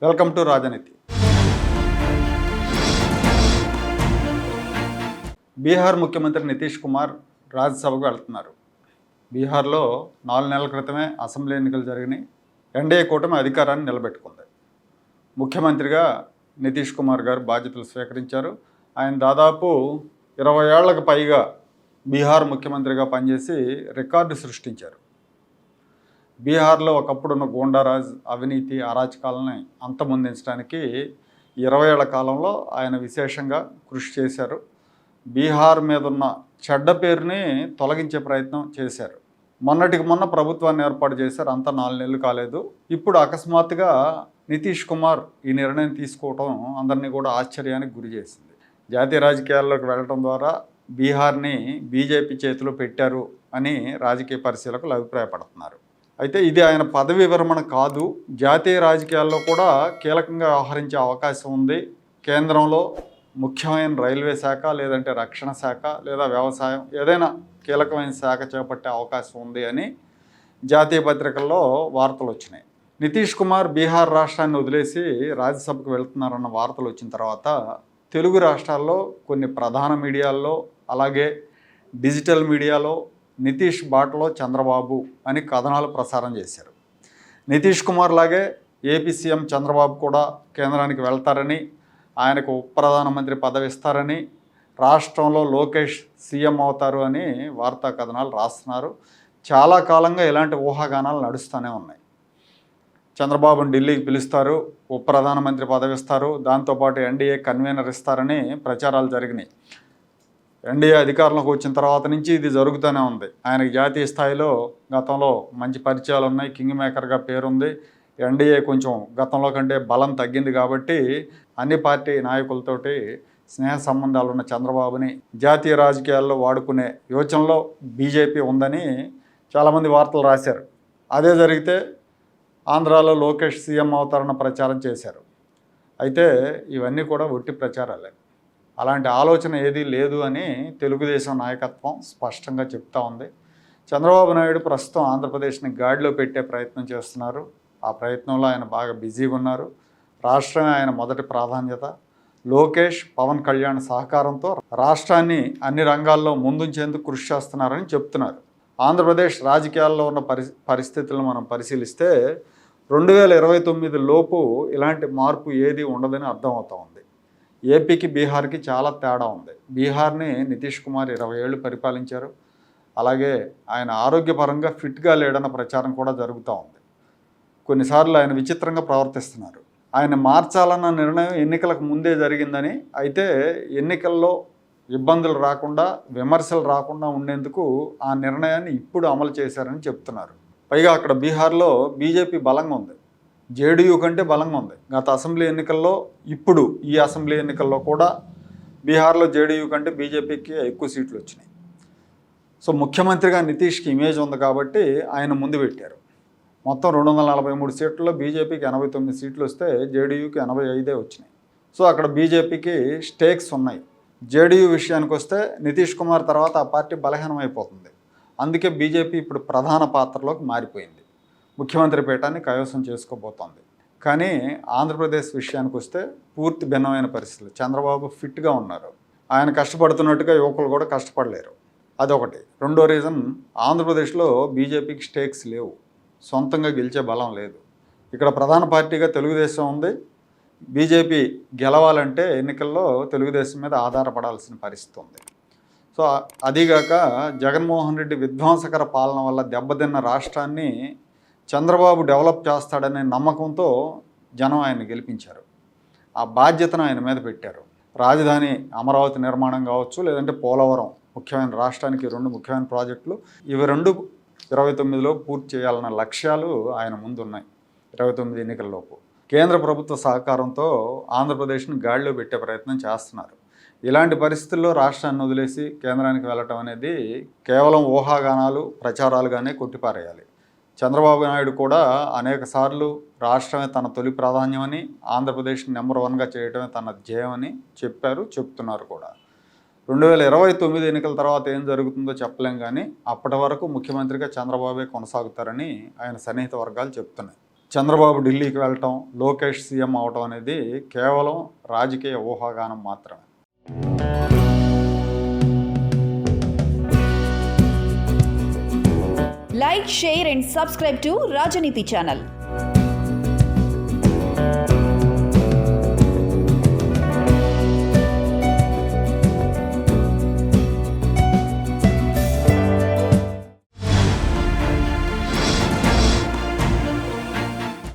Welcome to రాజనీతి. బీహార్ ముఖ్యమంత్రి నితీష్ కుమార్ రాజ్యసభకు వెళ్తున్నారు. బీహార్లో 4 నెలల క్రితమే అసెంబ్లీ ఎన్నికలు జరిగినాయి. ఎన్డీఏ కూటమి అధికారాన్ని నిలబెట్టుకుంది. ముఖ్యమంత్రిగా నితీష్ కుమార్ గారు బాధ్యతలు స్వీకరించారు. ఆయన దాదాపు 20 ఏళ్లకు పైగా బీహార్ ముఖ్యమంత్రిగా పనిచేసి రికార్డు సృష్టించారు. బీహార్లో ఒకప్పుడున్న గూండారాజ్, అవినీతి, అరాచకాలని అంతమొందించడానికి 20 ఏళ్ల కాలంలో ఆయన విశేషంగా కృషి చేశారు. బీహార్ మీద ఉన్న చెడ్డ పేరుని తొలగించే ప్రయత్నం చేశారు. మొన్నటికి మొన్న ప్రభుత్వాన్ని ఏర్పాటు చేశారు. అంతా 4 నెలలు కాలేదు. ఇప్పుడు అకస్మాత్తుగా నితీష్ కుమార్ ఈ నిర్ణయం తీసుకోవడం అందరినీ కూడా ఆశ్చర్యానికి గురి చేసింది. జాతీయ రాజకీయాల్లోకి వెళ్ళడం ద్వారా బీహార్ని బీజేపీ చేతిలో పెట్టారు అని రాజకీయ పరిశీలకులు అభిప్రాయపడుతున్నారు. అయితే ఇది ఆయన పదవి విరమణ కాదు, జాతీయ రాజకీయాల్లో కూడా కీలకంగా వ్యవహరించే అవకాశం ఉంది. కేంద్రంలో ముఖ్యమైన రైల్వే శాఖ, లేదంటే రక్షణ శాఖ, లేదా వ్యవసాయం, ఏదైనా కీలకమైన శాఖ చేపట్టే అవకాశం ఉంది అని జాతీయ పత్రికల్లో వార్తలు వచ్చినాయి. నితీష్ కుమార్ బీహార్ రాష్ట్రాన్ని వదిలేసి రాజ్యసభకు వెళ్తున్నారన్న వార్తలు వచ్చిన తర్వాత తెలుగు రాష్ట్రాల్లో కొన్ని ప్రధాన మీడియాల్లో, అలాగే డిజిటల్ మీడియాలో నితీష్ బాటలో చంద్రబాబు అని కథనాలు ప్రసారం చేశారు. నితీష్ కుమార్ లాగే ఏపీ సీఎం చంద్రబాబు కూడా కేంద్రానికి వెళ్తారని, ఆయనకు ఉప ప్రధానమంత్రి పదవి ఇస్తారని, రాష్ట్రంలో లోకేష్ సీఎం అవుతారు అని వార్తా కథనాలు రాస్తున్నారు. చాలా కాలంగా ఇలాంటి ఊహాగానాలు నడుస్తూనే ఉన్నాయి. చంద్రబాబును ఢిల్లీకి పిలుస్తారు, ఉప ప్రధానమంత్రి పదవి ఇస్తారు, దాంతోపాటు ఎన్డీఏ కన్వీనర్ ఇస్తారని ప్రచారాలు జరిగినాయి. ఎన్డీఏ అధికారంలోకి వచ్చిన తర్వాత నుంచి ఇది జరుగుతూనే ఉంది. ఆయనకి జాతీయ స్థాయిలో గతంలో మంచి పరిచయాలు ఉన్నాయి, కింగ్ మేకర్గా పేరుంది. ఎన్డీఏ కొంచెం గతంలో కంటే బలం తగ్గింది కాబట్టి అన్ని పార్టీ నాయకులతోటి స్నేహ సంబంధాలు ఉన్న చంద్రబాబుని జాతీయ రాజకీయాల్లో వాడుకునే యోచనలో బీజేపీ ఉందని చాలామంది వార్తలు రాశారు. అదే జరిగితే ఆంధ్రాలో లోకేష్ సీఎం అవుతారన్న ప్రచారం చేశారు. అయితే ఇవన్నీ కూడా ఒట్టి ప్రచారాలే. అలాంటి ఆలోచన ఏదీ లేదు అని తెలుగుదేశం నాయకత్వం స్పష్టంగా చెప్తా ఉంది. చంద్రబాబు నాయుడు ప్రస్తుతం ఆంధ్రప్రదేశ్ని గాడిలో పెట్టే ప్రయత్నం చేస్తున్నారు. ఆ ప్రయత్నంలో ఆయన బాగా బిజీగా ఉన్నారు. రాష్ట్రమే ఆయన మొదటి ప్రాధాన్యత. లోకేష్, పవన్ కళ్యాణ్ సహకారంతో రాష్ట్రాన్ని అన్ని రంగాల్లో ముందుంచేందుకు కృషి చేస్తున్నారని చెప్తున్నారు. ఆంధ్రప్రదేశ్ రాజకీయాల్లో ఉన్న పరిస్థితులను మనం పరిశీలిస్తే 2029 లోపు ఇలాంటి మార్పు ఏది ఉండదని అర్థమవుతా ఉంది. ఏపీకి బీహార్కి చాలా తేడా ఉంది. బీహార్ని నితీష్ కుమార్ 20 ఏళ్ళు పరిపాలించారు. అలాగే ఆయన ఆరోగ్యపరంగా ఫిట్గా లేడన్న ప్రచారం కూడా జరుగుతూ ఉంది. కొన్నిసార్లు ఆయన విచిత్రంగా ప్రవర్తిస్తున్నారు. ఆయన మార్చాలన్న నిర్ణయం ఎన్నికలకు ముందే జరిగిందని, అయితే ఎన్నికల్లో ఇబ్బందులు రాకుండా, విమర్శలు రాకుండా ఉండేందుకు ఆ నిర్ణయాన్ని ఇప్పుడు అమలు చేశారని చెప్తున్నారు. పైగా అక్కడ బీహార్లో బీజేపీ బలంగా ఉంది, జేడీయూ కంటే బలంగా ఉంది. గత అసెంబ్లీ ఎన్నికల్లో, ఇప్పుడు ఈ అసెంబ్లీ ఎన్నికల్లో కూడా బీహార్లో జేడీయూ కంటే బీజేపీకి ఎక్కువ సీట్లు వచ్చినాయి. సో ముఖ్యమంత్రిగా నితీష్కి ఇమేజ్ ఉంది కాబట్టి ఆయన ముందు పెట్టారు. మొత్తం 243 సీట్లలో బీజేపీకి 89 సీట్లు వస్తే జేడీయూకి 85 వచ్చినాయి. సో అక్కడ బీజేపీకి స్టేక్స్ ఉన్నాయి. జేడీయూ విషయానికి వస్తే నితీష్ కుమార్ తర్వాత ఆ పార్టీ బలహీనమైపోతుంది. అందుకే బీజేపీ ఇప్పుడు ప్రధాన పాత్రలోకి మారిపోయింది. ముఖ్యమంత్రి పీఠాన్ని కైవసం చేసుకోబోతోంది. కానీ ఆంధ్రప్రదేశ్ విషయానికి వస్తే పూర్తి భిన్నమైన పరిస్థితులు. చంద్రబాబు ఫిట్గా ఉన్నారు. ఆయన కష్టపడుతున్నట్టుగా యువకులు కూడా కష్టపడలేరు. అదొకటి. రెండో రీజన్, ఆంధ్రప్రదేశ్లో బీజేపీకి స్టేక్స్ లేవు, సొంతంగా గెలిచే బలం లేదు. ఇక్కడ ప్రధాన పార్టీగా తెలుగుదేశం ఉంది. బీజేపీ గెలవాలంటే ఎన్నికల్లో తెలుగుదేశం మీద ఆధారపడాల్సిన పరిస్థితి ఉంది. సో అదీగాక జగన్మోహన్ రెడ్డి విధ్వంసకర పాలన వల్ల దెబ్బతిన్న రాష్ట్రాన్ని చంద్రబాబు డెవలప్ చేస్తాడనే నమ్మకంతో జనం ఆయన గెలిపించారు. ఆ బాధ్యతను ఆయన మీద పెట్టారు. రాజధాని అమరావతి నిర్మాణం కావచ్చు, లేదంటే పోలవరం, ముఖ్యమైన రాష్ట్రానికి 2 ముఖ్యమైన ప్రాజెక్టులు, ఇవి 2029లో పూర్తి చేయాలన్న లక్ష్యాలు ఆయన ముందున్నాయి. 29 ఎన్నికల్లోపు కేంద్ర ప్రభుత్వ సహకారంతో ఆంధ్రప్రదేశ్ని గాడిలో పెట్టే ప్రయత్నం చేస్తున్నారు. ఇలాంటి పరిస్థితుల్లో రాష్ట్రాన్ని వదిలేసి కేంద్రానికి వెళ్ళటం అనేది కేవలం ఊహాగానాలు, ప్రచారాలుగానే కొట్టిపారేయాలి. చంద్రబాబు నాయుడు కూడా అనేక సార్లు రాష్ట్రమే తన తొలి ప్రాధాన్యమని, ఆంధ్రప్రదేశ్ని నెంబర్ 1గా చేయడమే తన ధ్యేయమని చెప్పారు, చెప్తున్నారు కూడా. 2029 ఎన్నికల తర్వాత ఏం జరుగుతుందో చెప్పలేం, కానీ అప్పటి వరకు ముఖ్యమంత్రిగా చంద్రబాబే కొనసాగుతారని ఆయన సన్నిహిత వర్గాలు చెప్తున్నాయి. చంద్రబాబు ఢిల్లీకి వెళ్ళటం, లోకేష్ సీఎం అవటం అనేది కేవలం రాజకీయ ఊహాగానం మాత్రమే. Like, share and subscribe to Rajaniti channel.